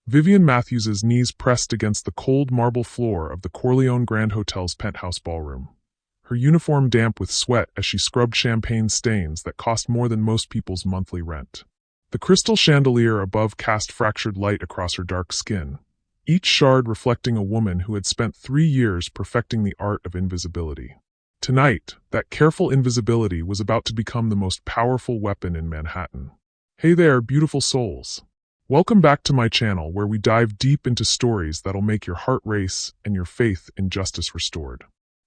Vivian Mathews's knees pressed against the cold marble floor of the Corleone Grand Hotel's penthouse ballroom. Her uniform damp with sweat as she scrubbed champagne stains that cost more than most people's monthly rent. The crystal chandelier above cast fractured light across her dark skin, each shard reflecting a woman who had spent 3 years perfecting the art of invisibility. Tonight, that careful invisibility was about to become the most powerful weapon in Manhattan. Hey there, beautiful souls. Welcome back to my channel where we dive deep into stories that'll make your heart race and your faith in justice restored.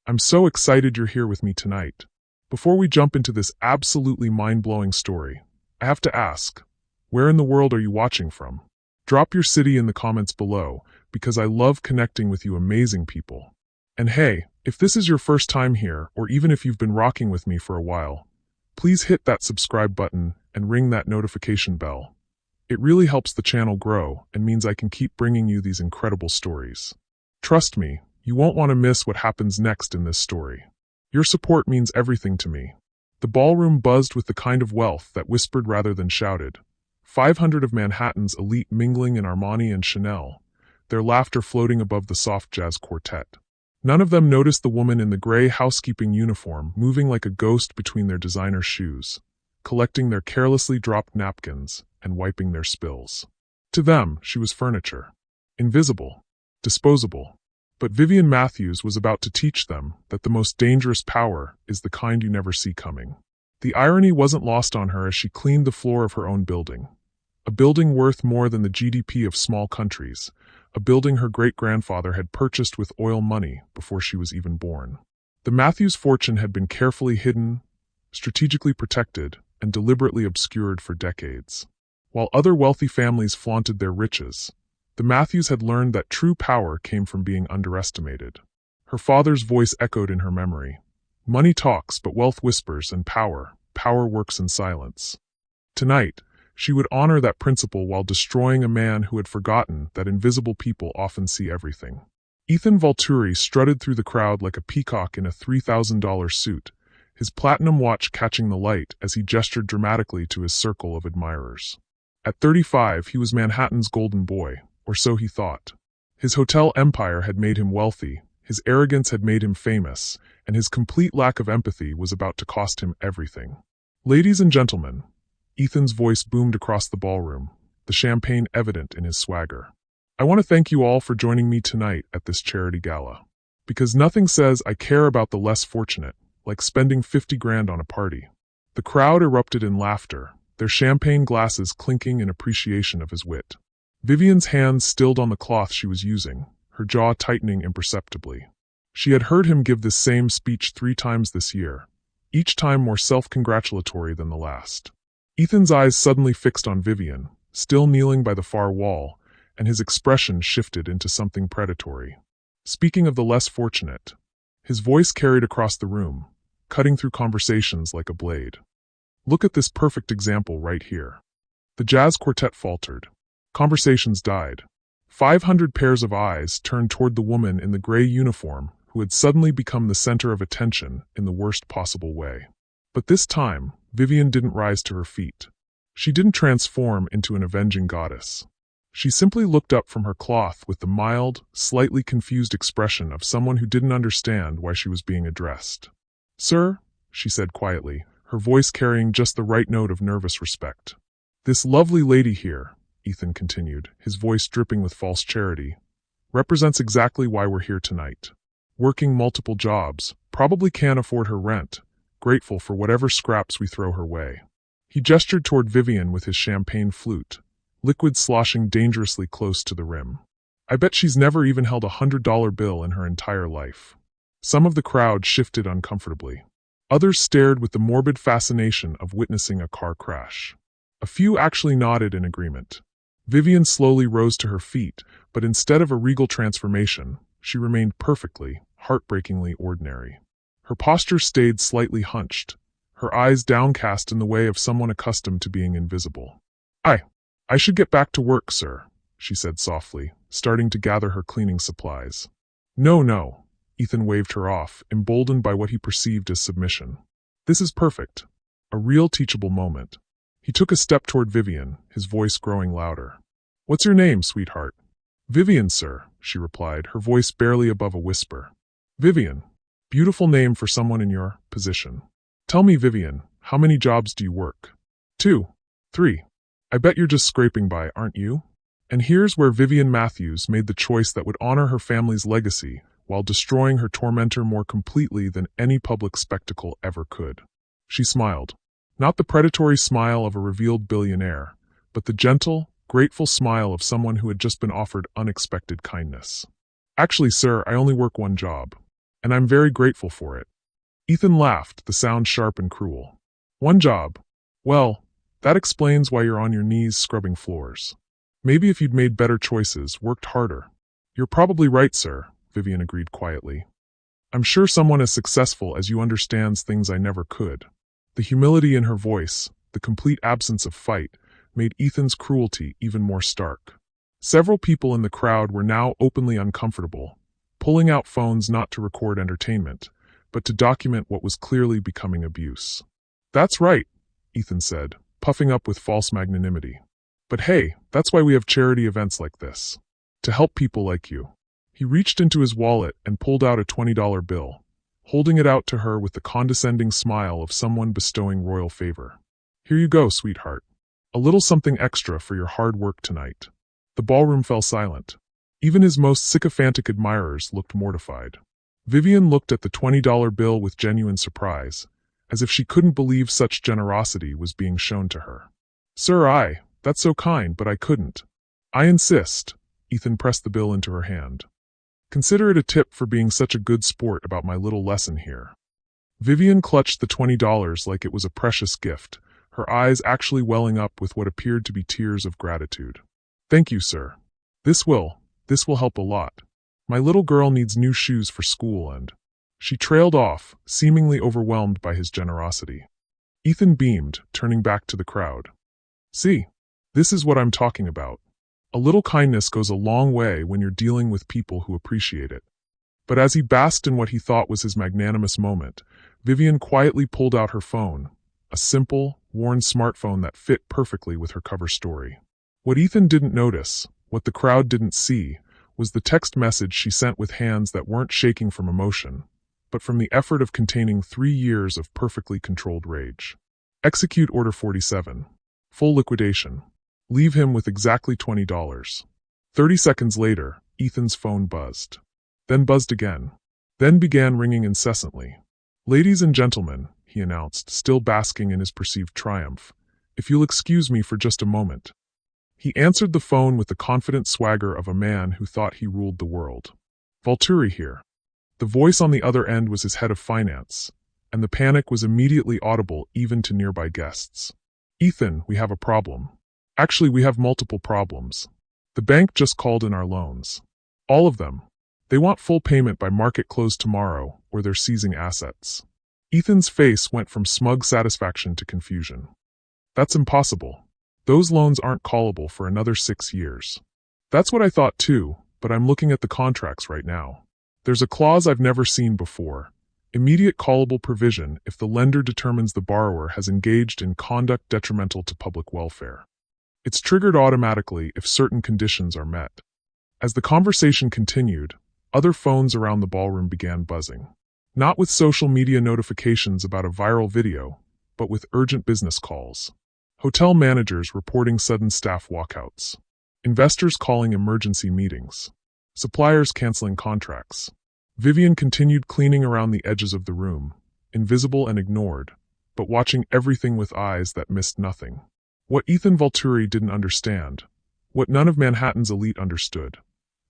I'm so excited you're here with me tonight. Before we jump into this absolutely mind-blowing story, I have to ask, where in the world are you watching from? Drop your city in the comments below, because I love connecting with you amazing people. And hey, if this is your first time here, or even if you've been rocking with me for a while, please hit that subscribe button and ring that notification bell. It really helps the channel grow and means I can keep bringing you these incredible stories. Trust me, you won't want to miss what happens next in this story. Your support means everything to me. The ballroom buzzed with the kind of wealth that whispered rather than shouted. 500 of Manhattan's elite mingling in Armani and Chanel, their laughter floating above the soft jazz quartet. None of them noticed the woman in the gray housekeeping uniform moving like a ghost between their designer shoes, collecting their carelessly dropped napkins and wiping their spills. To them, she was furniture. Invisible. Disposable. But Vivian Mathews was about to teach them that the most dangerous power is the kind you never see coming. The irony wasn't lost on her as she cleaned the floor of her own building. A building worth more than the GDP of small countries, a building her great-grandfather had purchased with oil money before she was even born. The Mathews fortune had been carefully hidden, strategically protected, and deliberately obscured for decades. While other wealthy families flaunted their riches, the Mathews had learned that true power came from being underestimated. Her father's voice echoed in her memory. Money talks, but wealth whispers, and power works in silence. Tonight, she would honor that principle while destroying a man who had forgotten that invisible people often see everything. Ethan Vulturi strutted through the crowd like a peacock in a $3,000 suit, his platinum watch catching the light as he gestured dramatically to his circle of admirers. At 35, he was Manhattan's golden boy, or so he thought. His hotel empire had made him wealthy, his arrogance had made him famous, and his complete lack of empathy was about to cost him everything. Ladies and gentlemen, Ethan's voice boomed across the ballroom, the champagne evident in his swagger. I want to thank you all for joining me tonight at this charity gala. Because nothing says I care about the less fortunate, like spending 50 grand on a party. The crowd erupted in laughter, their champagne glasses clinking in appreciation of his wit. Vivian's hands stilled on the cloth she was using, her jaw tightening imperceptibly. She had heard him give this same speech 3 times this year, each time more self-congratulatory than the last. Ethan's eyes suddenly fixed on Vivian, still kneeling by the far wall, and his expression shifted into something predatory. Speaking of the less fortunate, his voice carried across the room, cutting through conversations like a blade. Look at this perfect example right here. The jazz quartet faltered. Conversations died. 500 pairs of eyes turned toward the woman in the gray uniform who had suddenly become the center of attention in the worst possible way. But this time, Vivian didn't rise to her feet. She didn't transform into an avenging goddess. She simply looked up from her cloth with the mild, slightly confused expression of someone who didn't understand why she was being addressed. "Sir," she said quietly, her voice carrying just the right note of nervous respect. "This lovely lady here," Ethan continued, his voice dripping with false charity, "represents exactly why we're here tonight. Working multiple jobs, probably can't afford her rent, grateful for whatever scraps we throw her way." He gestured toward Vivian with his champagne flute, liquid sloshing dangerously close to the rim. "I bet she's never even held a $100 bill in her entire life." Some of the crowd shifted uncomfortably. Others stared with the morbid fascination of witnessing a car crash. A few actually nodded in agreement. Vivian slowly rose to her feet, but instead of a regal transformation, she remained perfectly, heartbreakingly ordinary. Her posture stayed slightly hunched, her eyes downcast in the way of someone accustomed to being invisible. I should get back to work, sir," she said softly, starting to gather her cleaning supplies. No, Ethan waved her off, emboldened by what he perceived as submission. "This is perfect. A real teachable moment." He took a step toward Vivian, his voice growing louder. What's your name, sweetheart? Vivian, sir, she replied, her voice barely above a whisper. Vivian. Beautiful name for someone in your position. Tell me, Vivian, how many jobs do you work? 2. 3. I bet you're just scraping by, aren't you? And here's where Vivian Mathews made the choice that would honor her family's legacy while destroying her tormentor more completely than any public spectacle ever could. She smiled. Not the predatory smile of a revealed billionaire, but the gentle, grateful smile of someone who had just been offered unexpected kindness. Actually, sir, I only work one job, and I'm very grateful for it. Ethan laughed, the sound sharp and cruel. One job? Well, that explains why you're on your knees scrubbing floors. Maybe if you'd made better choices, worked harder. You're probably right, sir, Vivian agreed quietly. I'm sure someone as successful as you understands things I never could. The humility in her voice, the complete absence of fight, made Ethan's cruelty even more stark. Several people in the crowd were now openly uncomfortable, pulling out phones not to record entertainment, but to document what was clearly becoming abuse. That's right, Ethan said, puffing up with false magnanimity. But hey, that's why we have charity events like this. To help people like you. He reached into his wallet and pulled out a $20 bill, holding it out to her with the condescending smile of someone bestowing royal favor. Here you go, sweetheart. A little something extra for your hard work tonight. The ballroom fell silent. Even his most sycophantic admirers looked mortified. Vivian looked at the $20 bill with genuine surprise, as if she couldn't believe such generosity was being shown to her. Sir, that's so kind, but I couldn't. I insist. Ethan pressed the bill into her hand. Consider it a tip for being such a good sport about my little lesson here. Vivian clutched the $20 like it was a precious gift, her eyes actually welling up with what appeared to be tears of gratitude. Thank you, sir. This will help a lot. My little girl needs new shoes for school and... She trailed off, seemingly overwhelmed by his generosity. Ethan beamed, turning back to the crowd. See, this is what I'm talking about. A little kindness goes a long way when you're dealing with people who appreciate it. But as he basked in what he thought was his magnanimous moment, Vivian quietly pulled out her phone, a simple, worn smartphone that fit perfectly with her cover story. What Ethan didn't notice, what the crowd didn't see, was the text message she sent with hands that weren't shaking from emotion, but from the effort of containing 3 years of perfectly controlled rage. Execute Order 47. Full liquidation. Leave him with exactly $20. 30 seconds later, Ethan's phone buzzed. Then buzzed again. Then began ringing incessantly. Ladies and gentlemen, he announced, still basking in his perceived triumph, if you'll excuse me for just a moment. He answered the phone with the confident swagger of a man who thought he ruled the world. Vulturi here. The voice on the other end was his head of finance, and the panic was immediately audible even to nearby guests. Ethan, we have a problem. Actually, we have multiple problems. The bank just called in our loans. All of them. They want full payment by market close tomorrow, or they're seizing assets. Ethan's face went from smug satisfaction to confusion. That's impossible. Those loans aren't callable for another 6 years. That's what I thought too, but I'm looking at the contracts right now. There's a clause I've never seen before. Immediate callable provision if the lender determines the borrower has engaged in conduct detrimental to public welfare. It's triggered automatically if certain conditions are met. As the conversation continued, other phones around the ballroom began buzzing. Not with social media notifications about a viral video, but with urgent business calls. Hotel managers reporting sudden staff walkouts. Investors calling emergency meetings. Suppliers canceling contracts. Vivian continued cleaning around the edges of the room, invisible and ignored, but watching everything with eyes that missed nothing. What Ethan Vulturi didn't understand, what none of Manhattan's elite understood,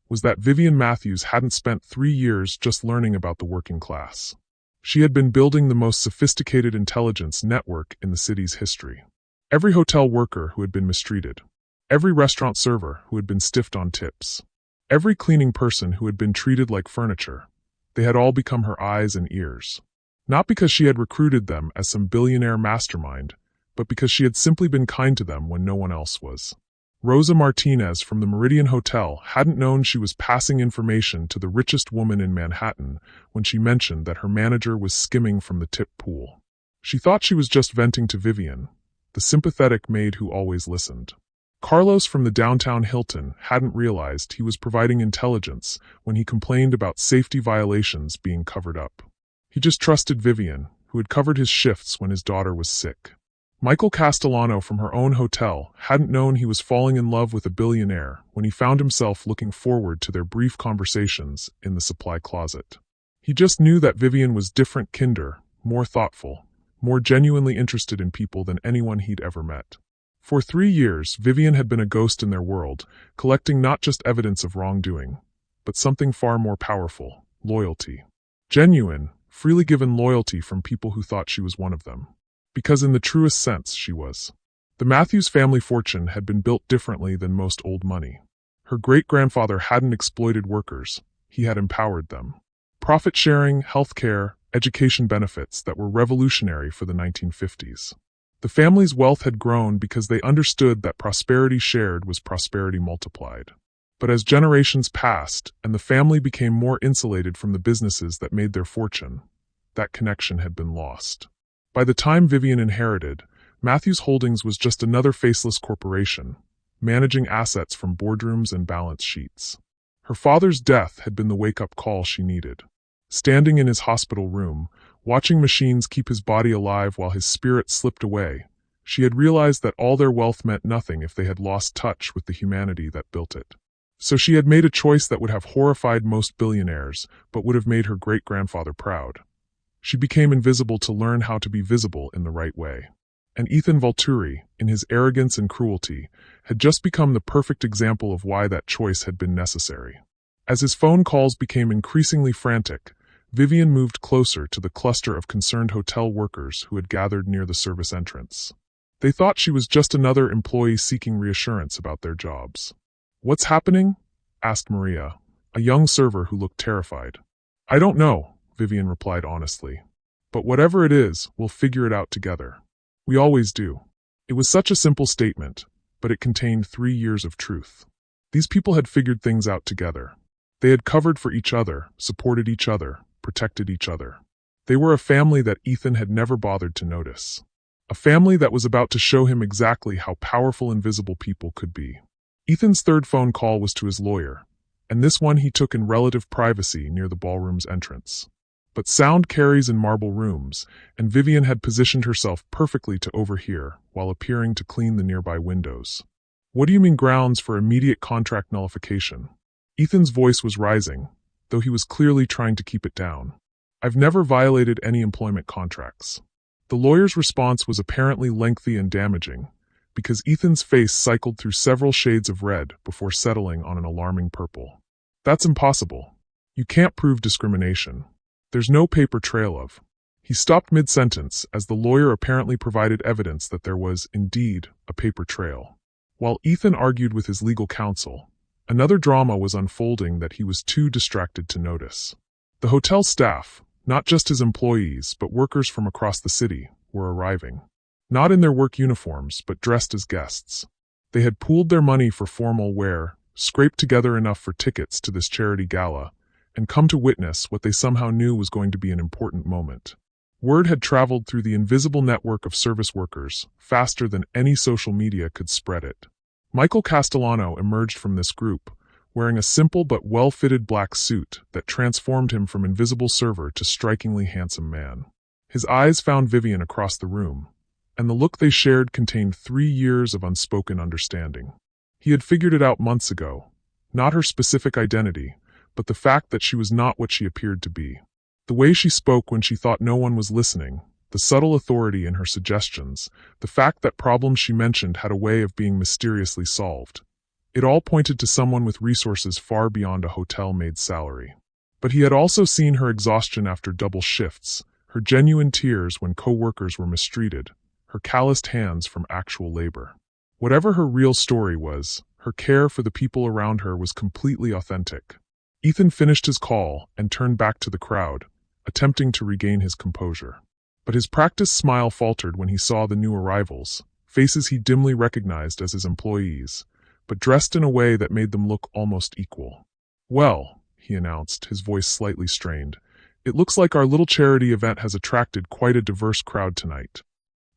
was that Vivian Mathews hadn't spent 3 years just learning about the working class. She had been building the most sophisticated intelligence network in the city's history. Every hotel worker who had been mistreated, every restaurant server who had been stiffed on tips, every cleaning person who had been treated like furniture, they had all become her eyes and ears. Not because she had recruited them as some billionaire mastermind, but because she had simply been kind to them when no one else was. Rosa Martinez from the Meridian Hotel hadn't known she was passing information to the richest woman in Manhattan when she mentioned that her manager was skimming from the tip pool. She thought she was just venting to Vivian, the sympathetic maid who always listened. Carlos from the downtown Hilton hadn't realized he was providing intelligence when he complained about safety violations being covered up. He just trusted Vivian, who had covered his shifts when his daughter was sick. Michael Castellano from her own hotel hadn't known he was falling in love with a billionaire when he found himself looking forward to their brief conversations in the supply closet. He just knew that Vivian was different, kinder, more thoughtful, more genuinely interested in people than anyone he'd ever met. For 3 years, Vivian had been a ghost in their world, collecting not just evidence of wrongdoing, but something far more powerful: loyalty. Genuine, freely given loyalty from people who thought she was one of them. Because in the truest sense, she was. The Mathews family fortune had been built differently than most old money. Her great-grandfather hadn't exploited workers, he had empowered them. Profit-sharing, healthcare, education benefits that were revolutionary for the 1950s. The family's wealth had grown because they understood that prosperity shared was prosperity multiplied. But as generations passed and the family became more insulated from the businesses that made their fortune, that connection had been lost. By the time Vivian inherited, Mathews Holdings was just another faceless corporation, managing assets from boardrooms and balance sheets. Her father's death had been the wake-up call she needed. Standing in his hospital room, watching machines keep his body alive while his spirit slipped away, she had realized that all their wealth meant nothing if they had lost touch with the humanity that built it. So she had made a choice that would have horrified most billionaires, but would have made her great-grandfather proud. She became invisible to learn how to be visible in the right way. And Ethan Vulturi, in his arrogance and cruelty, had just become the perfect example of why that choice had been necessary. As his phone calls became increasingly frantic, Vivian moved closer to the cluster of concerned hotel workers who had gathered near the service entrance. They thought she was just another employee seeking reassurance about their jobs. "What's happening?" asked Maria, a young server who looked terrified. "I don't know," Vivian replied honestly. "But whatever it is, we'll figure it out together. We always do." It was such a simple statement, but it contained 3 years of truth. These people had figured things out together. They had covered for each other, supported each other, protected each other. They were a family that Ethan had never bothered to notice. A family that was about to show him exactly how powerful invisible people could be. Ethan's third phone call was to his lawyer, and this one he took in relative privacy near the ballroom's entrance. But sound carries in marble rooms, and Vivian had positioned herself perfectly to overhear while appearing to clean the nearby windows. "What do you mean grounds for immediate contract nullification?" Ethan's voice was rising, though he was clearly trying to keep it down. "I've never violated any employment contracts." The lawyer's response was apparently lengthy and damaging, because Ethan's face cycled through several shades of red before settling on an alarming purple. "That's impossible. You can't prove discrimination. There's no paper trail of." He stopped mid-sentence as the lawyer apparently provided evidence that there was, indeed, a paper trail. While Ethan argued with his legal counsel, another drama was unfolding that he was too distracted to notice. The hotel staff, not just his employees but workers from across the city, were arriving. Not in their work uniforms, but dressed as guests. They had pooled their money for formal wear, scraped together enough for tickets to this charity gala, and come to witness what they somehow knew was going to be an important moment. Word had traveled through the invisible network of service workers, faster than any social media could spread it. Michael Castellano emerged from this group, wearing a simple but well-fitted black suit that transformed him from invisible server to strikingly handsome man. His eyes found Vivian across the room, and the look they shared contained 3 years of unspoken understanding. He had figured it out months ago, not her specific identity, but the fact that she was not what she appeared to be. The way she spoke when she thought no one was listening, the subtle authority in her suggestions, the fact that problems she mentioned had a way of being mysteriously solved. It all pointed to someone with resources far beyond a hotel maid's salary. But he had also seen her exhaustion after double shifts, her genuine tears when co-workers were mistreated, her calloused hands from actual labor. Whatever her real story was, her care for the people around her was completely authentic. Ethan finished his call and turned back to the crowd, attempting to regain his composure. But his practiced smile faltered when he saw the new arrivals, faces he dimly recognized as his employees, but dressed in a way that made them look almost equal. "Well," he announced, his voice slightly strained, "it looks like our little charity event has attracted quite a diverse crowd tonight."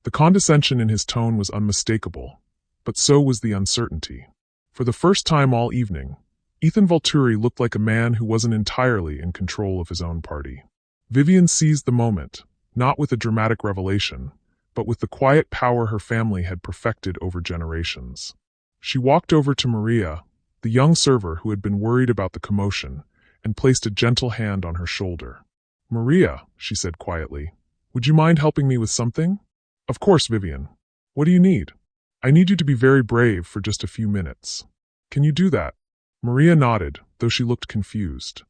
The condescension in his tone was unmistakable, but so was the uncertainty. For the first time all evening, Ethan Vulturi looked like a man who wasn't entirely in control of his own party. Vivian seized the moment, not with a dramatic revelation, but with the quiet power her family had perfected over generations. She walked over to Maria, the young server who had been worried about the commotion, and placed a gentle hand on her shoulder. "Maria," she said quietly, "would you mind helping me with something?" "Of course, Vivian. What do you need?" "I need you to be very brave for just a few minutes. Can you do that?" Maria nodded, though she looked confused.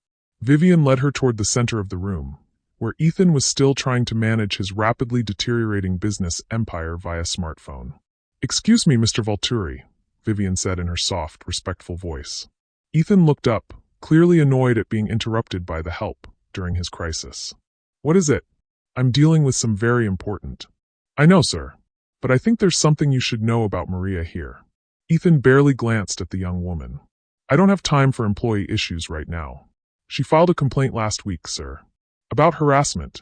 Vivian led her toward the center of the room, where Ethan was still trying to manage his rapidly deteriorating business empire via smartphone. "Excuse me, Mr. Vulturi," Vivian said in her soft, respectful voice. Ethan looked up, clearly annoyed at being interrupted by the help during his crisis. "What is it?" "I'm dealing with some very important." "I know, sir. But I think there's something you should know about Maria here." Ethan barely glanced at the young woman. "I don't have time for employee issues right now. She filed a complaint last week, sir. About harassment."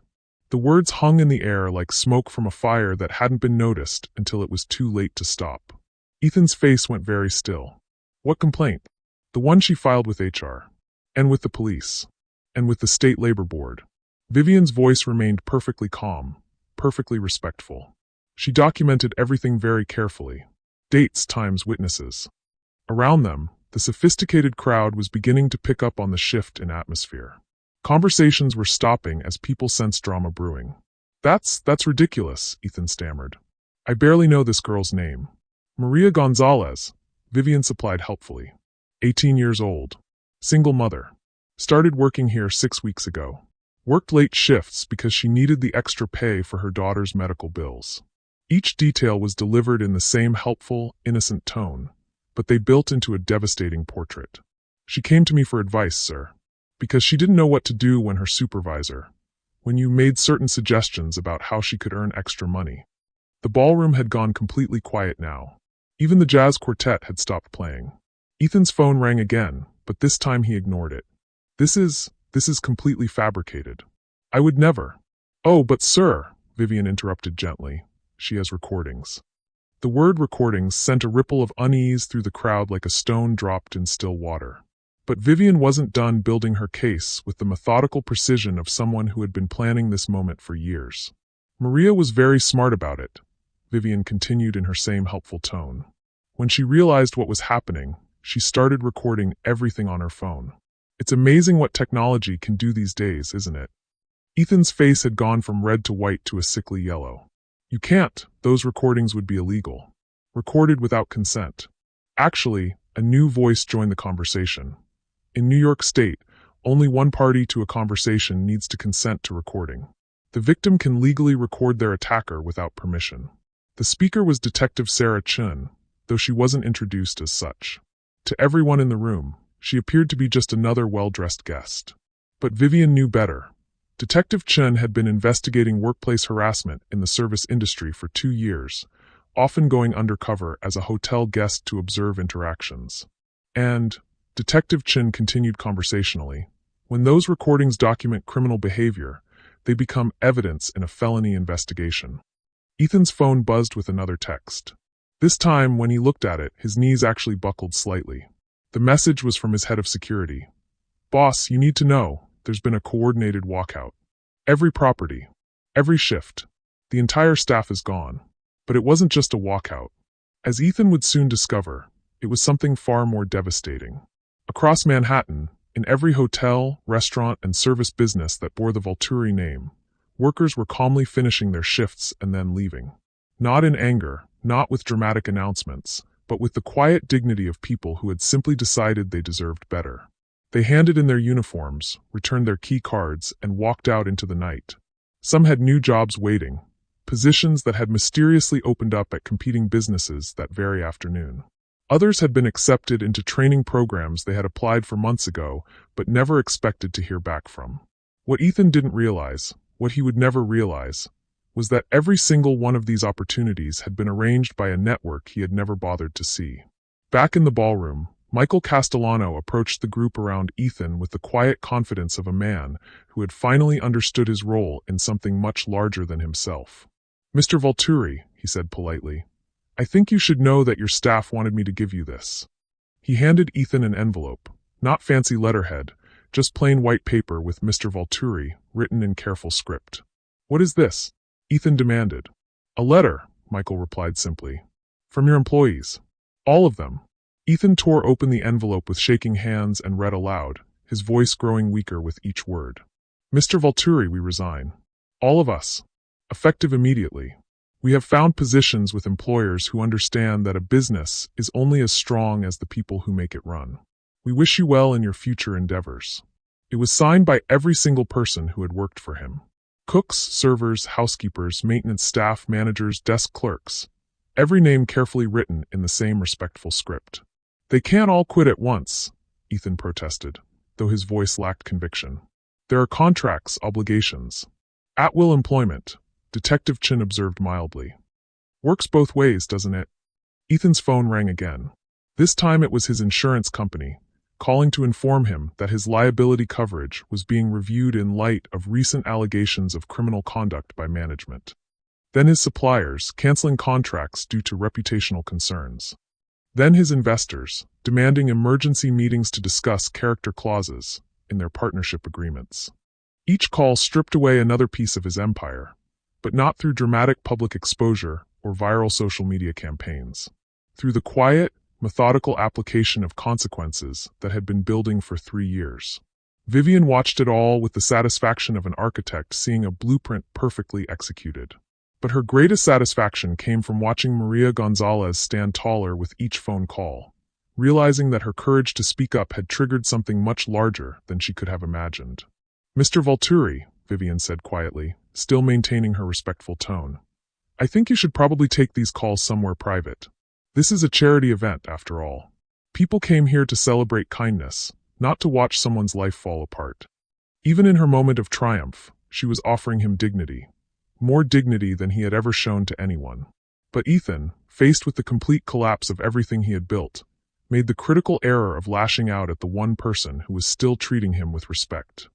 The words hung in the air like smoke from a fire that hadn't been noticed until it was too late to stop. Ethan's face went very still. "What complaint?" "The one she filed with HR. And with the police. And with the State Labor Board." Vivian's voice remained perfectly calm, perfectly respectful. She documented everything very carefully. Dates times witnesses. Around them, the sophisticated crowd was beginning to pick up on the shift in atmosphere. Conversations were stopping as people sensed drama brewing. That's ridiculous," Ethan stammered. "I barely know this girl's name." "Maria Gonzalez," Vivian supplied helpfully. 18 years old. Single mother. Started working here 6 weeks ago. Worked late shifts because she needed the extra pay for her daughter's medical bills. Each detail was delivered in the same helpful, innocent tone, but they built into a devastating portrait. "She came to me for advice, sir. Because she didn't know what to do when her supervisor, when you made certain suggestions about how she could earn extra money." The ballroom had gone completely quiet now. Even the jazz quartet had stopped playing. Ethan's phone rang again, but this time he ignored it. This is completely fabricated. I would never." "Oh, but sir," Vivian interrupted gently. "She has recordings." The word recordings sent a ripple of unease through the crowd like a stone dropped in still water. But Vivian wasn't done building her case with the methodical precision of someone who had been planning this moment for years. "Maria was very smart about it," Vivian continued in her same helpful tone. "When she realized what was happening, she started recording everything on her phone. It's amazing what technology can do these days, isn't it?" Ethan's face had gone from red to white to a sickly yellow. "You can't, those recordings would be illegal. Recorded without consent." Actually, a new voice joined the conversation. In New York State, only one party to a conversation needs to consent to recording. The victim can legally record their attacker without permission. The speaker was Detective Sarah Chun, though she wasn't introduced as such. To everyone in the room, she appeared to be just another well-dressed guest. But Vivian knew better. Detective Chun had been investigating workplace harassment in the service industry for 2 years, often going undercover as a hotel guest to observe interactions. And, Detective Chun continued conversationally, when those recordings document criminal behavior, they become evidence in a felony investigation. Ethan's phone buzzed with another text. This time, when he looked at it, his knees actually buckled slightly. The message was from his head of security. "Boss, you need to know, there's been a coordinated walkout. Every property, every shift, the entire staff is gone." But it wasn't just a walkout. As Ethan would soon discover, it was something far more devastating. Across Manhattan, in every hotel, restaurant, and service business that bore the Vulturi name, workers were calmly finishing their shifts and then leaving. Not in anger, not with dramatic announcements, but with the quiet dignity of people who had simply decided they deserved better. They handed in their uniforms, returned their key cards, and walked out into the night. Some had new jobs waiting, positions that had mysteriously opened up at competing businesses that very afternoon. Others had been accepted into training programs they had applied for months ago, but never expected to hear back from. What Ethan didn't realize, what he would never realize, was that every single one of these opportunities had been arranged by a network he had never bothered to see. Back in the ballroom, Michael Castellano approached the group around Ethan with the quiet confidence of a man who had finally understood his role in something much larger than himself. "Mr. Vulturi," he said politely, I think you should know that your staff wanted me to give you this. He handed Ethan an envelope, not fancy letterhead, just plain white paper with Mr. Vulturi written in careful script. What is this? Ethan demanded. A letter, Michael replied simply. From your employees. All of them. Ethan tore open the envelope with shaking hands and read aloud, his voice growing weaker with each word. Mr. Vulturi, we resign. All of us. Effective immediately. We have found positions with employers who understand that a business is only as strong as the people who make it run. We wish you well in your future endeavors. It was signed by every single person who had worked for him. Cooks, servers, housekeepers, maintenance staff, managers, desk clerks. Every name carefully written in the same respectful script. They can't all quit at once, Ethan protested, though his voice lacked conviction. There are contracts, obligations. At-will employment, Detective Chin observed mildly. Works both ways, doesn't it? Ethan's phone rang again. This time it was his insurance company, calling to inform him that his liability coverage was being reviewed in light of recent allegations of criminal conduct by management. Then his suppliers, canceling contracts due to reputational concerns. Then his investors, demanding emergency meetings to discuss character clauses in their partnership agreements. Each call stripped away another piece of his empire, but not through dramatic public exposure or viral social media campaigns. Through the quiet, methodical application of consequences that had been building for 3 years. Vivian watched it all with the satisfaction of an architect seeing a blueprint perfectly executed. But her greatest satisfaction came from watching Maria Gonzalez stand taller with each phone call, realizing that her courage to speak up had triggered something much larger than she could have imagined. Mr. Vulturi, Vivian said quietly, still maintaining her respectful tone. I think you should probably take these calls somewhere private. This is a charity event, after all. People came here to celebrate kindness, not to watch someone's life fall apart. Even in her moment of triumph, she was offering him dignity. More dignity than he had ever shown to anyone. But Ethan, faced with the complete collapse of everything he had built, made the critical error of lashing out at the one person who was still treating him with respect.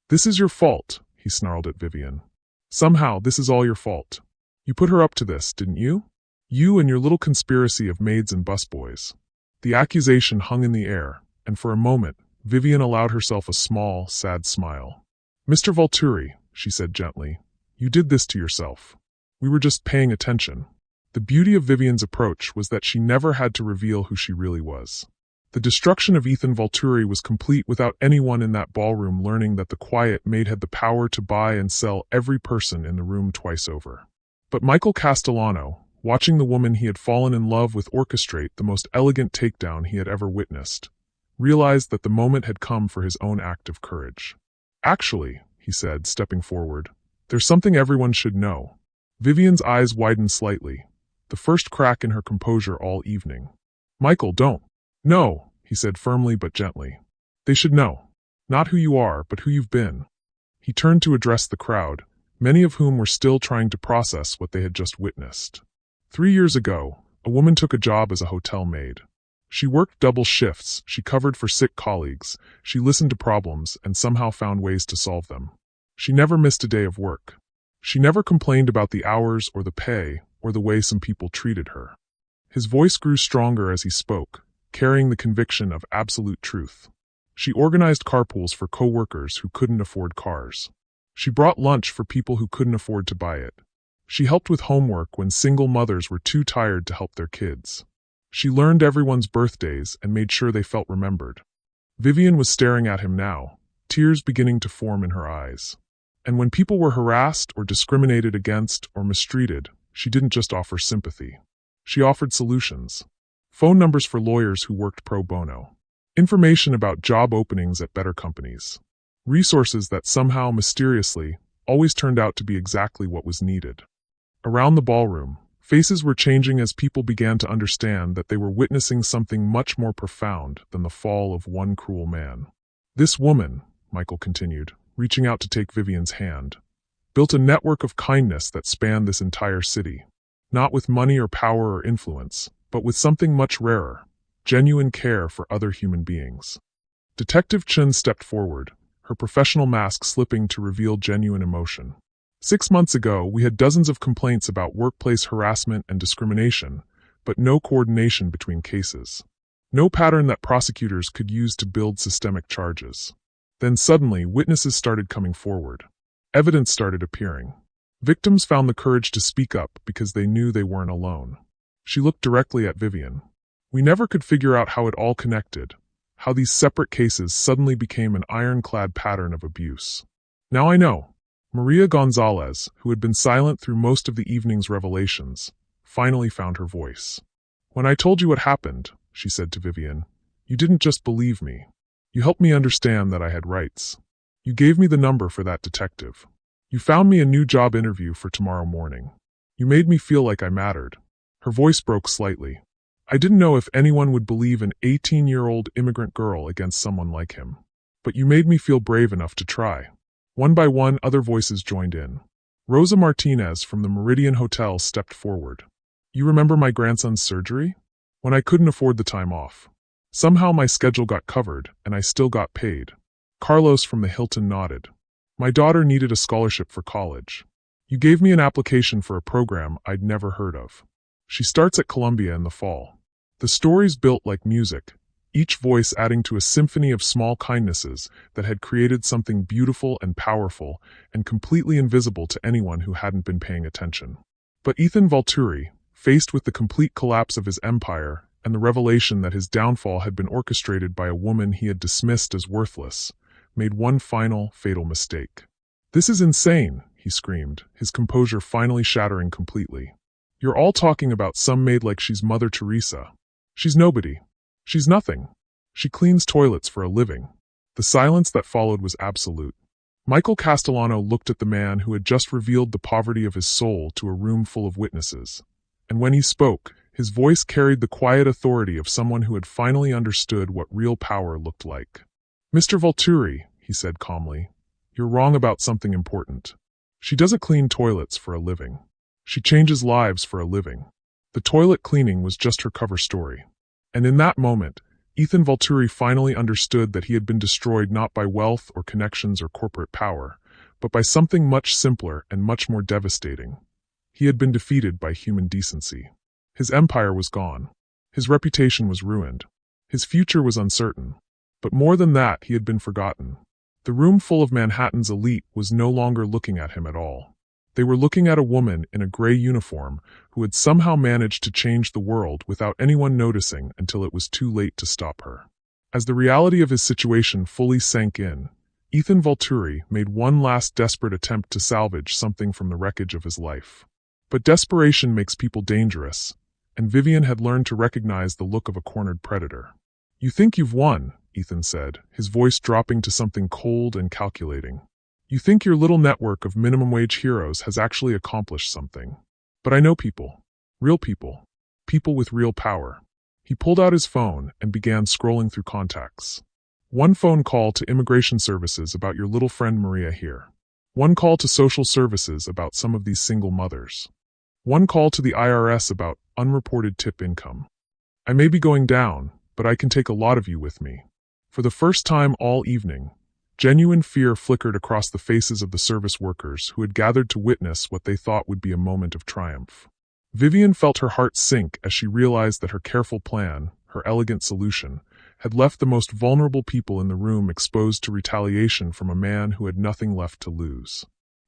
This is your fault, he snarled at Vivian. Somehow, this is all your fault. You put her up to this, didn't you? You and your little conspiracy of maids and busboys. The accusation hung in the air, and for a moment, Vivian allowed herself a small, sad smile. Mr. Vulturi, she said gently, you did this to yourself. We were just paying attention. The beauty of Vivian's approach was that she never had to reveal who she really was. The destruction of Ethan Vulturi was complete without anyone in that ballroom learning that the quiet maid had the power to buy and sell every person in the room twice over. But Michael Castellano, watching the woman he had fallen in love with orchestrate the most elegant takedown he had ever witnessed, realized that the moment had come for his own act of courage. Actually, he said, stepping forward, there's something everyone should know. Vivian's eyes widened slightly, the first crack in her composure all evening. Michael, don't. No, he said firmly but gently. They should know. Not who you are, but who you've been. He turned to address the crowd, many of whom were still trying to process what they had just witnessed. 3 years ago, a woman took a job as a hotel maid. She worked double shifts, she covered for sick colleagues, she listened to problems and somehow found ways to solve them. She never missed a day of work. She never complained about the hours or the pay or the way some people treated her. His voice grew stronger as he spoke, carrying the conviction of absolute truth. She organized carpools for co-workers who couldn't afford cars. She brought lunch for people who couldn't afford to buy it. She helped with homework when single mothers were too tired to help their kids. She learned everyone's birthdays and made sure they felt remembered. Vivian was staring at him now, tears beginning to form in her eyes. And when people were harassed or discriminated against or mistreated, she didn't just offer sympathy. She offered solutions. Phone numbers for lawyers who worked pro bono. Information about job openings at better companies. Resources that somehow, mysteriously, always turned out to be exactly what was needed. Around the ballroom, faces were changing as people began to understand that they were witnessing something much more profound than the fall of one cruel man. This woman, Michael continued, reaching out to take Vivian's hand, built a network of kindness that spanned this entire city. Not with money or power or influence, but with something much rarer, genuine care for other human beings. Detective Chen stepped forward, her professional mask slipping to reveal genuine emotion. 6 months ago, we had dozens of complaints about workplace harassment and discrimination, but no coordination between cases. No pattern that prosecutors could use to build systemic charges. Then suddenly, witnesses started coming forward. Evidence started appearing. Victims found the courage to speak up because they knew they weren't alone. She looked directly at Vivian. We never could figure out how it all connected, how these separate cases suddenly became an ironclad pattern of abuse. Now I know. Maria Gonzalez, who had been silent through most of the evening's revelations, finally found her voice. When I told you what happened, she said to Vivian, you didn't just believe me. You helped me understand that I had rights. You gave me the number for that detective. You found me a new job interview for tomorrow morning. You made me feel like I mattered. Her voice broke slightly. I didn't know if anyone would believe an 18-year-old immigrant girl against someone like him. But you made me feel brave enough to try. One by one, other voices joined in. Rosa Martinez from the Meridian Hotel stepped forward. You remember my grandson's surgery? When I couldn't afford the time off. Somehow my schedule got covered, and I still got paid. Carlos from the Hilton nodded. My daughter needed a scholarship for college. You gave me an application for a program I'd never heard of. She starts at Columbia in the fall. The stories built like music, each voice adding to a symphony of small kindnesses that had created something beautiful and powerful and completely invisible to anyone who hadn't been paying attention. But Ethan Vulturi, faced with the complete collapse of his empire and the revelation that his downfall had been orchestrated by a woman he had dismissed as worthless, made one final, fatal mistake. This is insane, he screamed, his composure finally shattering completely. You're all talking about some maid like she's Mother Teresa. She's nobody. She's nothing. She cleans toilets for a living. The silence that followed was absolute. Michael Castellano looked at the man who had just revealed the poverty of his soul to a room full of witnesses. And when he spoke, his voice carried the quiet authority of someone who had finally understood what real power looked like. Mr. Vulturi, he said calmly, you're wrong about something important. She doesn't clean toilets for a living. She changes lives for a living. The toilet cleaning was just her cover story. And in that moment, Ethan Vulturi finally understood that he had been destroyed not by wealth or connections or corporate power, but by something much simpler and much more devastating. He had been defeated by human decency. His empire was gone. His reputation was ruined. His future was uncertain. But more than that, he had been forgotten. The room full of Manhattan's elite was no longer looking at him at all. They were looking at a woman in a gray uniform who had somehow managed to change the world without anyone noticing until it was too late to stop her. As the reality of his situation fully sank in, Ethan Vulturi made one last desperate attempt to salvage something from the wreckage of his life. But desperation makes people dangerous, and Vivian had learned to recognize the look of a cornered predator. You think you've won, Ethan said, his voice dropping to something cold and calculating. You think your little network of minimum-wage heroes has actually accomplished something. But I know people. Real people. People with real power. He pulled out his phone and began scrolling through contacts. One phone call to immigration services about your little friend Maria here. One call to social services about some of these single mothers. One call to the IRS about unreported tip income. I may be going down, but I can take a lot of you with me. For the first time all evening, genuine fear flickered across the faces of the service workers who had gathered to witness what they thought would be a moment of triumph. Vivian felt her heart sink as she realized that her careful plan, her elegant solution, had left the most vulnerable people in the room exposed to retaliation from a man who had nothing left to lose.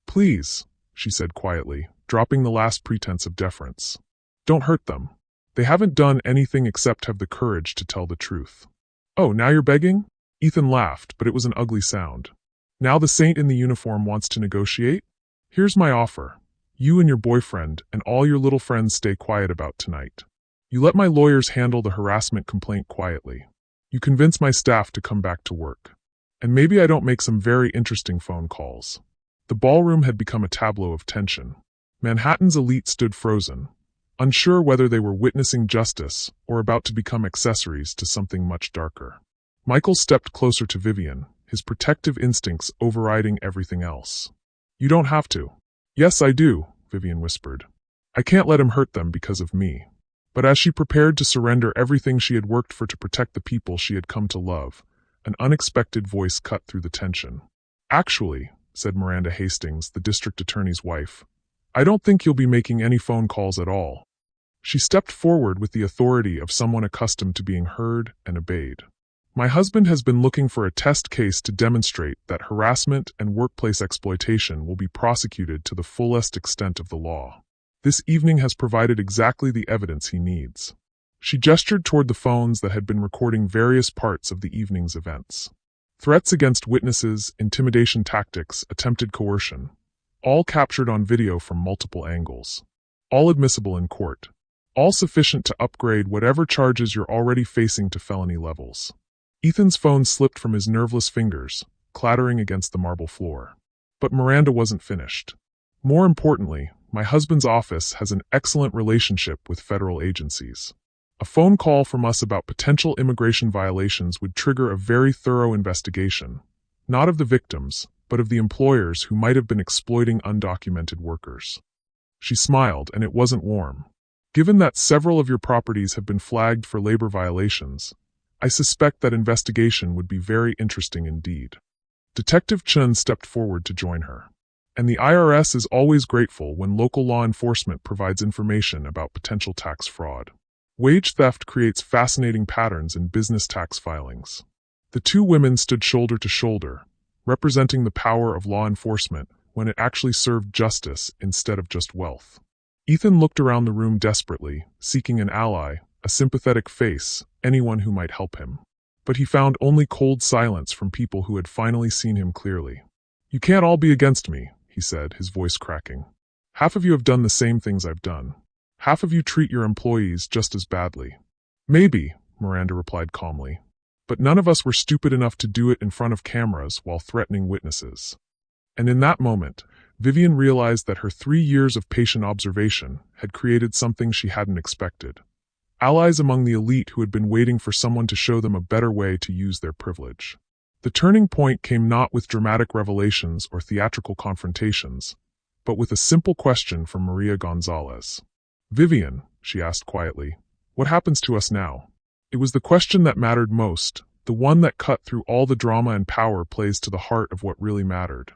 Please, she said quietly, dropping the last pretense of deference. Don't hurt them. They haven't done anything except have the courage to tell the truth. Oh, now you're begging? Ethan laughed, but it was an ugly sound. Now the saint in the uniform wants to negotiate? Here's my offer. You and your boyfriend and all your little friends stay quiet about tonight. You let my lawyers handle the harassment complaint quietly. You convince my staff to come back to work. And maybe I don't make some very interesting phone calls. The ballroom had become a tableau of tension. Manhattan's elite stood frozen, unsure whether they were witnessing justice or about to become accessories to something much darker. Michael stepped closer to Vivian, his protective instincts overriding everything else. You don't have to. Yes, I do, Vivian whispered. I can't let him hurt them because of me. But as she prepared to surrender everything she had worked for to protect the people she had come to love, an unexpected voice cut through the tension. Actually, said Miranda Hastings, the district attorney's wife, I don't think you'll be making any phone calls at all. She stepped forward with the authority of someone accustomed to being heard and obeyed. My husband has been looking for a test case to demonstrate that harassment and workplace exploitation will be prosecuted to the fullest extent of the law. This evening has provided exactly the evidence he needs. She gestured toward the phones that had been recording various parts of the evening's events. Threats against witnesses, intimidation tactics, attempted coercion, all captured on video from multiple angles. All admissible in court. All sufficient to upgrade whatever charges you're already facing to felony levels. Ethan's phone slipped from his nerveless fingers, clattering against the marble floor. But Miranda wasn't finished. More importantly, my husband's office has an excellent relationship with federal agencies. A phone call from us about potential immigration violations would trigger a very thorough investigation, not of the victims, but of the employers who might have been exploiting undocumented workers. She smiled, and it wasn't warm. Given that several of your properties have been flagged for labor violations, I suspect that investigation would be very interesting indeed. Detective Chun stepped forward to join her. And the IRS is always grateful when local law enforcement provides information about potential tax fraud. Wage theft creates fascinating patterns in business tax filings. The two women stood shoulder to shoulder, representing the power of law enforcement when it actually served justice instead of just wealth. Ethan looked around the room desperately, seeking an ally, a sympathetic face, anyone who might help him. But he found only cold silence from people who had finally seen him clearly. "You can't all be against me," he said, his voice cracking. "Half of you have done the same things I've done. Half of you treat your employees just as badly." "Maybe," Miranda replied calmly. "But none of us were stupid enough to do it in front of cameras while threatening witnesses." And in that moment, Vivian realized that her 3 years of patient observation had created something she hadn't expected. Allies among the elite who had been waiting for someone to show them a better way to use their privilege. The turning point came not with dramatic revelations or theatrical confrontations, but with a simple question from Maria Gonzalez. "Vivian," she asked quietly, "what happens to us now?" It was the question that mattered most, the one that cut through all the drama and power plays to the heart of what really mattered.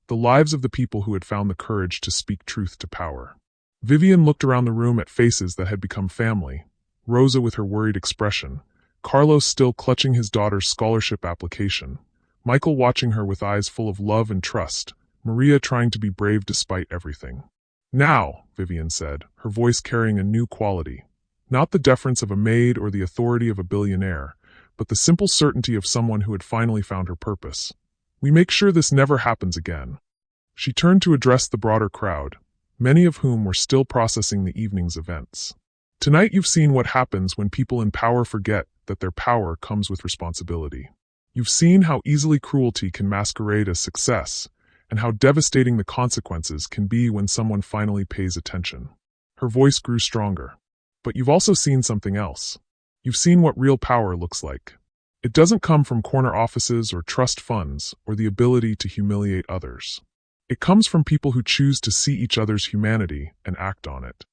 The lives of the people who had found the courage to speak truth to power. Vivian looked around the room at faces that had become family, Rosa with her worried expression, Carlos still clutching his daughter's scholarship application, Michael watching her with eyes full of love and trust, Maria trying to be brave despite everything. "Now," Vivian said, her voice carrying a new quality. Not the deference of a maid or the authority of a billionaire, but the simple certainty of someone who had finally found her purpose. "We make sure this never happens again." She turned to address the broader crowd, many of whom were still processing the evening's events. "Tonight you've seen what happens when people in power forget that their power comes with responsibility. You've seen how easily cruelty can masquerade as success, and how devastating the consequences can be when someone finally pays attention." Her voice grew stronger. "But you've also seen something else. You've seen what real power looks like. It doesn't come from corner offices or trust funds or the ability to humiliate others. It comes from people who choose to see each other's humanity and act on it."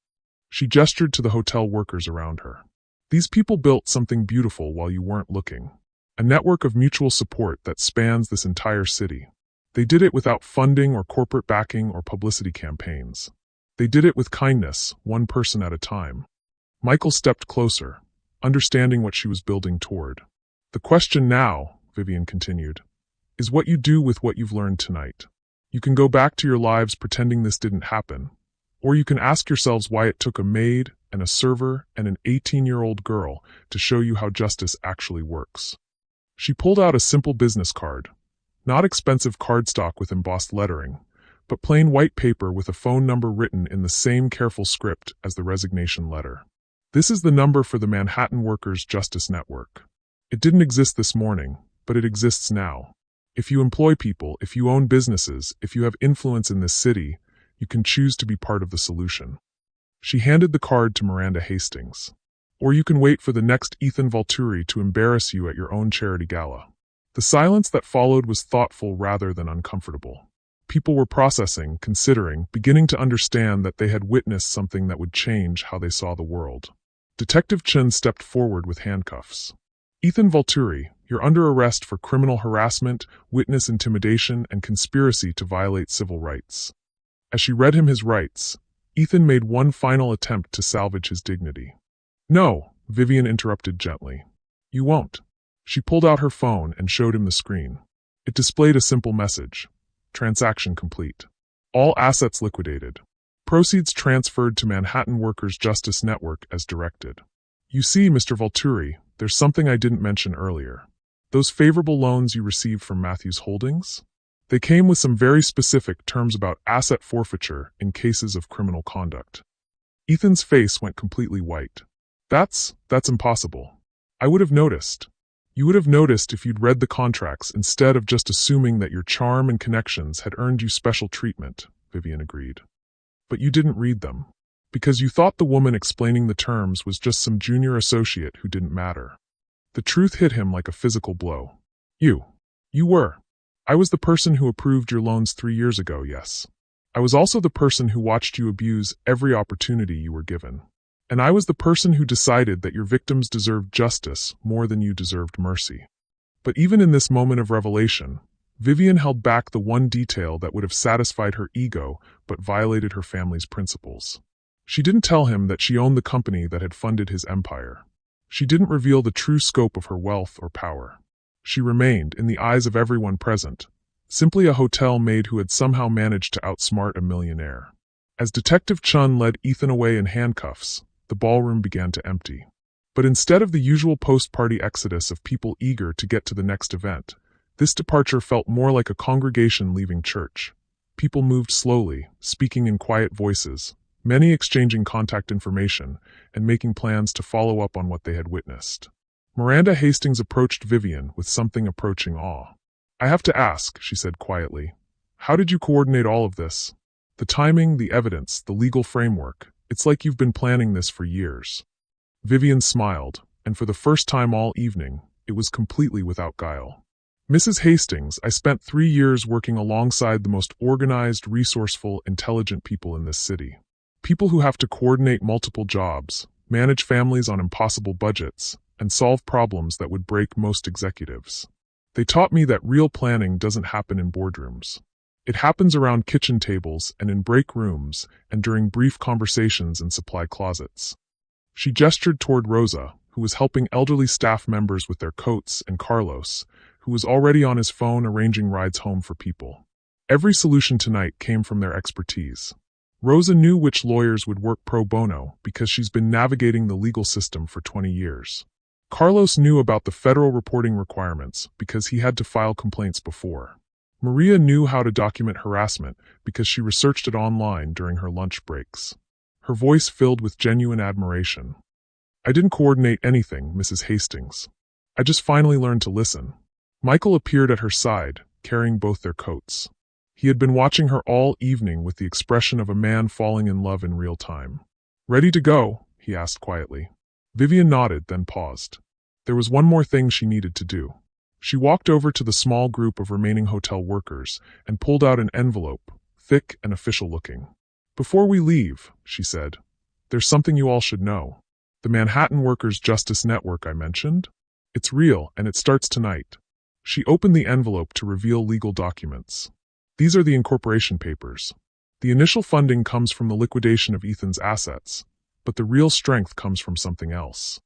She gestured to the hotel workers around her. "These people built something beautiful while you weren't looking. A network of mutual support that spans this entire city. They did it without funding or corporate backing or publicity campaigns. They did it with kindness, one person at a time." Michael stepped closer, understanding what she was building toward. "The question now," Vivian continued, "is what you do with what you've learned tonight. You can go back to your lives pretending this didn't happen, or you can ask yourselves why it took a maid and a server and an 18-year-old girl to show you how justice actually works." She pulled out a simple business card, not expensive cardstock with embossed lettering, but plain white paper with a phone number written in the same careful script as the resignation letter. "This is the number for the Manhattan Workers' Justice Network. It didn't exist this morning, but it exists now. If you employ people, if you own businesses, if you have influence in this city, you can choose to be part of the solution." She handed the card to Miranda Hastings. "Or you can wait for the next Ethan Vulturi to embarrass you at your own charity gala." The silence that followed was thoughtful rather than uncomfortable. People were processing, considering, beginning to understand that they had witnessed something that would change how they saw the world. Detective Chun stepped forward with handcuffs. "Ethan Vulturi, you're under arrest for criminal harassment, witness intimidation, and conspiracy to violate civil rights." As she read him his rights, Ethan made one final attempt to salvage his dignity. "No," Vivian interrupted gently. "You won't." She pulled out her phone and showed him the screen. It displayed a simple message. Transaction complete. All assets liquidated. Proceeds transferred to Manhattan Workers' Justice Network as directed. "You see, Mr. Vulturi, there's something I didn't mention earlier. Those favorable loans you received from Mathews Holdings? They came with some very specific terms about asset forfeiture in cases of criminal conduct." Ethan's face went completely white. That's impossible. I would have noticed. You would have noticed if you'd read the contracts instead of just assuming that your charm and connections had earned you special treatment, Vivian agreed. But you didn't read them. Because you thought the woman explaining the terms was just some junior associate who didn't matter. The truth hit him like a physical blow. You were. I was the person who approved your loans 3 years ago, yes. I was also the person who watched you abuse every opportunity you were given. And I was the person who decided that your victims deserved justice more than you deserved mercy. But even in this moment of revelation, Vivian held back the one detail that would have satisfied her ego but violated her family's principles. She didn't tell him that she owned the company that had funded his empire. She didn't reveal the true scope of her wealth or power. She remained, in the eyes of everyone present, simply a hotel maid who had somehow managed to outsmart a millionaire. As Detective Chun led Ethan away in handcuffs, the ballroom began to empty. But instead of the usual post-party exodus of people eager to get to the next event, this departure felt more like a congregation leaving church. People moved slowly, speaking in quiet voices, many exchanging contact information and making plans to follow up on what they had witnessed. Miranda Hastings approached Vivian with something approaching awe. "I have to ask," she said quietly, "how did you coordinate all of this? The timing, the evidence, the legal framework. It's like you've been planning this for years." Vivian smiled, and for the first time all evening, it was completely without guile. "Mrs. Hastings, I spent 3 years working alongside the most organized, resourceful, intelligent people in this city. People who have to coordinate multiple jobs, manage families on impossible budgets, and solve problems that would break most executives. They taught me that real planning doesn't happen in boardrooms. It happens around kitchen tables and in break rooms and during brief conversations in supply closets." She gestured toward Rosa, who was helping elderly staff members with their coats, and Carlos, who was already on his phone arranging rides home for people. Every solution tonight came from their expertise. Rosa knew which lawyers would work pro bono because she's been navigating the legal system for 20 years. Carlos knew about the federal reporting requirements because he had to file complaints before. Maria knew how to document harassment because she researched it online during her lunch breaks. Her voice filled with genuine admiration. "I didn't coordinate anything, Mrs. Hastings. I just finally learned to listen." Michael appeared at her side, carrying both their coats. He had been watching her all evening with the expression of a man falling in love in real time. "Ready to go?" he asked quietly. Vivian nodded, then paused. There was one more thing she needed to do. She walked over to the small group of remaining hotel workers and pulled out an envelope, thick and official-looking. "Before we leave," she said, "there's something you all should know. The Manhattan Workers' Justice Network I mentioned? It's real, and it starts tonight." She opened the envelope to reveal legal documents. "These are the incorporation papers. The initial funding comes from the liquidation of Ethan's assets, but the real strength comes from something else."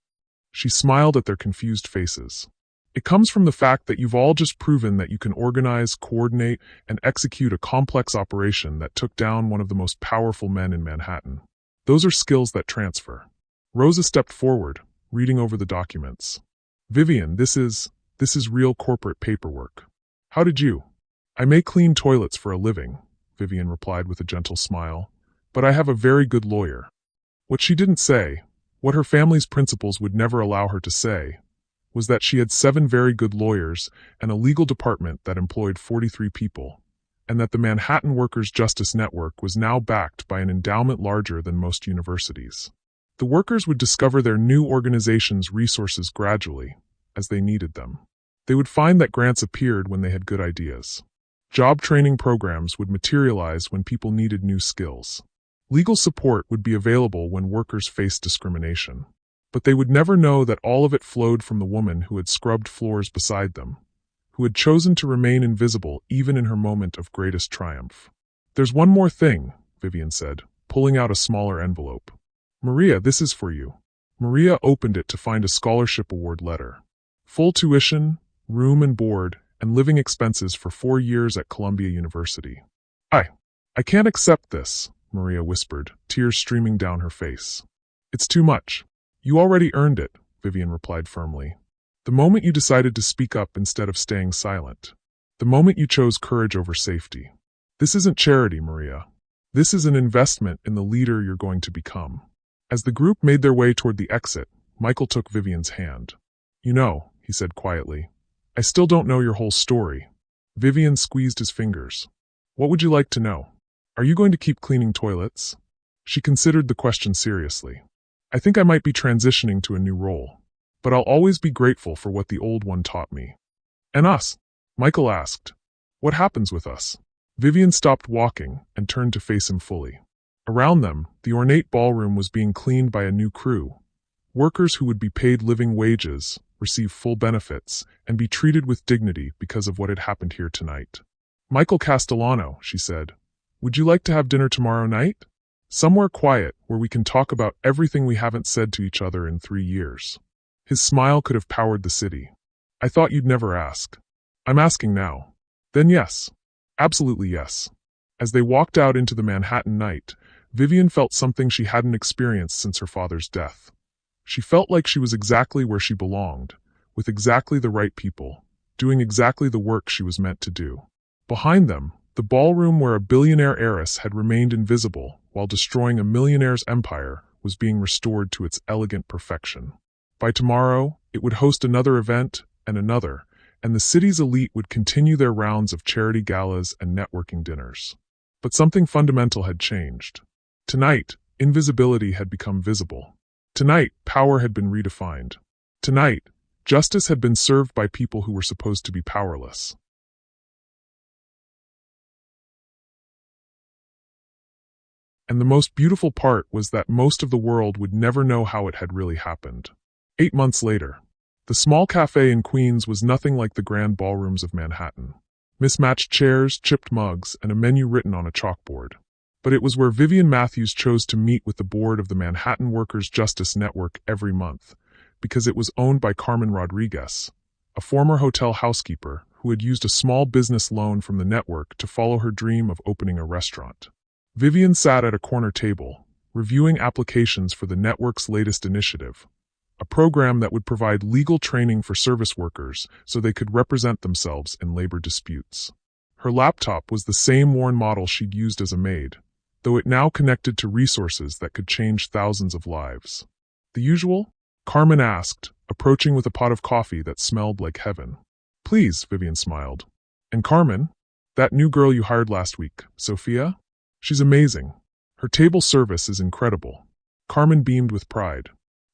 She smiled at their confused faces. "It comes from the fact that you've all just proven that you can organize, coordinate, and execute a complex operation that took down one of the most powerful men in Manhattan. Those are skills that transfer." Rosa stepped forward, reading over the documents. "Vivian, this is real corporate paperwork. How did you?" "I may clean toilets for a living," Vivian replied with a gentle smile, "but I have a very good lawyer." What she didn't say, what her family's principles would never allow her to say, was that she had 7 very good lawyers and a legal department that employed 43 people, and that the Manhattan Workers' Justice Network was now backed by an endowment larger than most universities. The workers would discover their new organization's resources gradually, as they needed them. They would find that grants appeared when they had good ideas. Job training programs would materialize when people needed new skills. Legal support would be available when workers faced discrimination. But they would never know that all of it flowed from the woman who had scrubbed floors beside them, who had chosen to remain invisible even in her moment of greatest triumph. "There's one more thing," Vivian said. pulling out a smaller envelope. "Maria, this is for you." Maria opened it to find a scholarship award letter. Full tuition, room and board, and living expenses for 4 years at Columbia University. I can't accept this," Maria whispered, tears streaming down her face. "It's too much." "You already earned it," Vivian replied firmly. "The moment you decided to speak up instead of staying silent. The moment you chose courage over safety. This isn't charity, Maria. This is an investment in the leader you're going to become." As the group made their way toward the exit, Michael took Vivian's hand. "You know," he said quietly, "I still don't know your whole story." Vivian squeezed his fingers. "What would you like to know? Are you going to keep cleaning toilets?" She considered the question seriously. "I think I might be transitioning to a new role, but I'll always be grateful for what the old one taught me." "And us?" Michael asked. "What happens with us?" Vivian stopped walking and turned to face him fully. Around them, the ornate ballroom was being cleaned by a new crew. Workers who would be paid living wages, receive full benefits, and be treated with dignity because of what had happened here tonight. "Michael Castellano," she said, "would you like to have dinner tomorrow night? Somewhere quiet where we can talk about everything we haven't said to each other in 3 years." His smile could have powered the city. "I thought you'd never ask." "I'm asking now." "Then yes. Absolutely yes." As they walked out into the Manhattan night, Vivian felt something she hadn't experienced since her father's death. She felt like she was exactly where she belonged, with exactly the right people, doing exactly the work she was meant to do. Behind them, the ballroom where a billionaire heiress had remained invisible while destroying a millionaire's empire was being restored to its elegant perfection. By tomorrow, it would host another event and another, and the city's elite would continue their rounds of charity galas and networking dinners. But something fundamental had changed. Tonight, invisibility had become visible. Tonight, power had been redefined. Tonight, justice had been served by people who were supposed to be powerless. And the most beautiful part was that most of the world would never know how it had really happened. 8 months later, the small cafe in Queens was nothing like the grand ballrooms of Manhattan. Mismatched chairs, chipped mugs, and a menu written on a chalkboard. But it was where Vivian Mathews chose to meet with the board of the Manhattan Workers' Justice Network every month, because it was owned by Carmen Rodriguez, a former hotel housekeeper who had used a small business loan from the network to follow her dream of opening a restaurant. Vivian sat at a corner table, reviewing applications for the network's latest initiative, a program that would provide legal training for service workers so they could represent themselves in labor disputes. Her laptop was the same worn model she'd used as a maid, though it now connected to resources that could change thousands of lives. "The usual?" Carmen asked, approaching with a pot of coffee that smelled like heaven. "Please," Vivian smiled. "And Carmen? That new girl you hired last week, Sophia? She's amazing. Her table service is incredible." Carmen beamed with pride.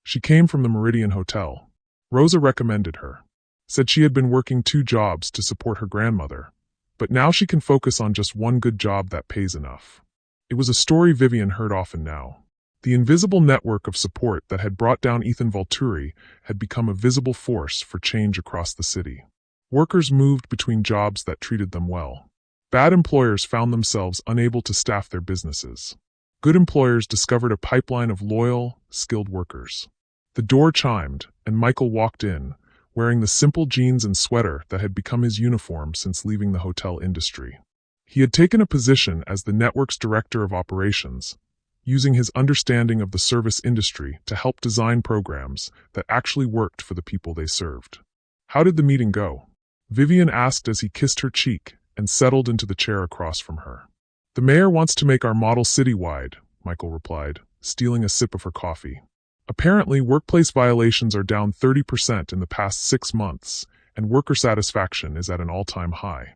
"She came from the Meridian Hotel. Rosa recommended her. Said she had been working 2 jobs to support her grandmother, but now she can focus on just one good job that pays enough." It was a story Vivian heard often now. The invisible network of support that had brought down Ethan Vulturi had become a visible force for change across the city. Workers moved between jobs that treated them well. Bad employers found themselves unable to staff their businesses. Good employers discovered a pipeline of loyal, skilled workers. The door chimed, and Michael walked in, wearing the simple jeans and sweater that had become his uniform since leaving the hotel industry. He had taken a position as the network's director of operations, using his understanding of the service industry to help design programs that actually worked for the people they served. "How did the meeting go?" Vivian asked as he kissed her cheek and settled into the chair across from her. "The mayor wants to make our model citywide," Michael replied, stealing a sip of her coffee. "Apparently, workplace violations are down 30% in the past 6 months, and worker satisfaction is at an all-time high.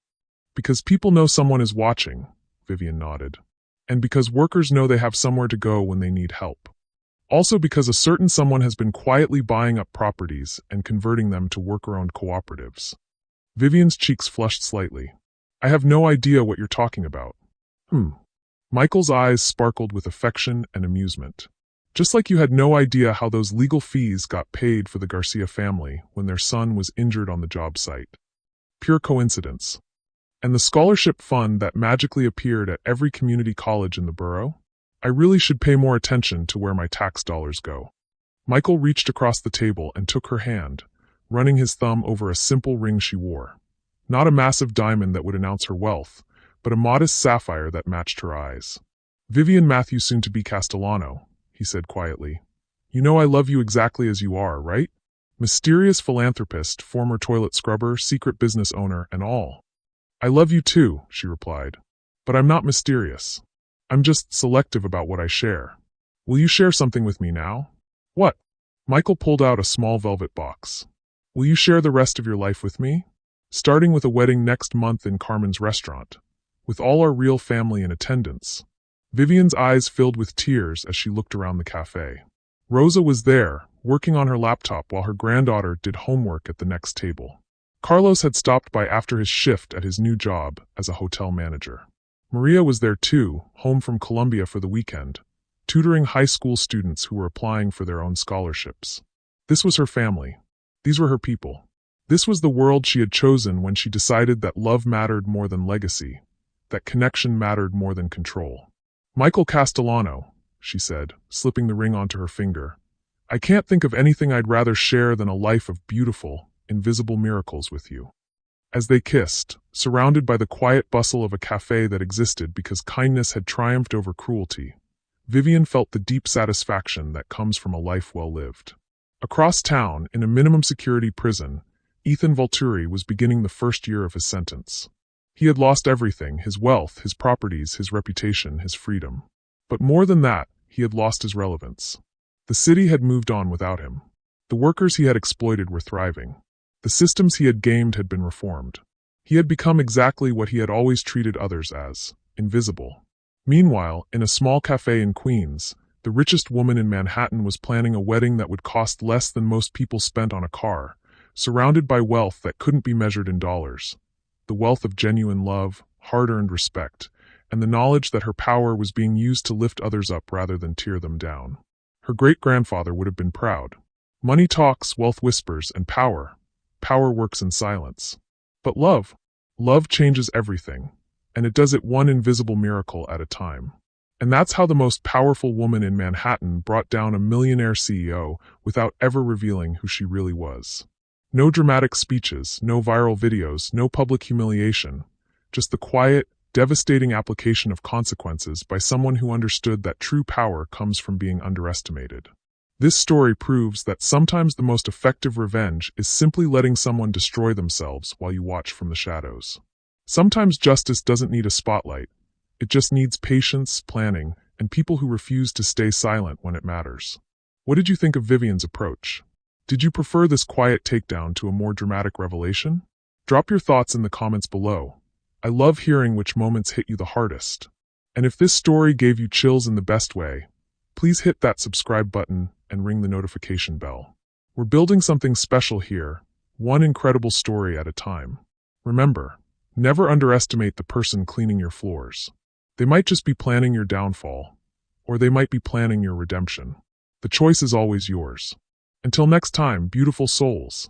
Because people know someone is watching," Vivian nodded. "And because workers know they have somewhere to go when they need help. Also because a certain someone has been quietly buying up properties and converting them to worker-owned cooperatives." Vivian's cheeks flushed slightly. "I have no idea what you're talking about." Michael's eyes sparkled with affection and amusement. "Just like you had no idea how those legal fees got paid for the Garcia family when their son was injured on the job site. Pure coincidence. And the scholarship fund that magically appeared at every community college in the borough? I really should pay more attention to where my tax dollars go. Michael reached across the table and took her hand, running his thumb over a simple ring she wore. Not a massive diamond that would announce her wealth, but a modest sapphire that matched her eyes. Vivian Mathews, soon to be Castellano, he said quietly. You know I love you exactly as you are, right? Mysterious philanthropist, former toilet scrubber, secret business owner, and all. I love you too, she replied. But I'm not mysterious. I'm just selective about what I share. Will you share something with me now? What? Michael pulled out a small velvet box. Will you share the rest of your life with me? Starting with a wedding next month in Carmen's restaurant, with all our real family in attendance. Vivian's eyes filled with tears as she looked around the cafe. Rosa was there, working on her laptop while her granddaughter did homework at the next table. Carlos had stopped by after his shift at his new job as a hotel manager. Maria was there too, home from Colombia for the weekend, tutoring high school students who were applying for their own scholarships. This was her family. These were her people. This was the world she had chosen when she decided that love mattered more than legacy, that connection mattered more than control. Michael Castellano, she said, slipping the ring onto her finger. I can't think of anything I'd rather share than a life of beautiful, invisible miracles with you. As they kissed, surrounded by the quiet bustle of a cafe that existed because kindness had triumphed over cruelty, Vivian felt the deep satisfaction that comes from a life well lived. Across town, in a minimum security prison, Ethan Vulturi was beginning the first year of his sentence. He had lost everything, his wealth, his properties, his reputation, his freedom. But more than that, he had lost his relevance. The city had moved on without him. The workers he had exploited were thriving. The systems he had gamed had been reformed. He had become exactly what he had always treated others as, invisible. Meanwhile, in a small cafe in Queens, the richest woman in Manhattan was planning a wedding that would cost less than most people spent on a car, surrounded by wealth that couldn't be measured in dollars. The wealth of genuine love, hard-earned respect, and the knowledge that her power was being used to lift others up rather than tear them down. Her great-grandfather would have been proud. Money talks, wealth whispers, and power works in silence. But love changes everything, and it does it one invisible miracle at a time. And that's how the most powerful woman in Manhattan brought down a millionaire CEO without ever revealing who she really was. No dramatic speeches, no viral videos, no public humiliation, just the quiet, devastating application of consequences by someone who understood that true power comes from being underestimated. This story proves that sometimes the most effective revenge is simply letting someone destroy themselves while you watch from the shadows. Sometimes justice doesn't need a spotlight. It just needs patience, planning, and people who refuse to stay silent when it matters. What did you think of Vivian's approach? Did you prefer this quiet takedown to a more dramatic revelation? Drop your thoughts in the comments below. I love hearing which moments hit you the hardest. And if this story gave you chills in the best way, please hit that subscribe button and ring the notification bell. We're building something special here, one incredible story at a time. Remember, never underestimate the person cleaning your floors. They might just be planning your downfall, or they might be planning your redemption. The choice is always yours. Until next time, beautiful souls.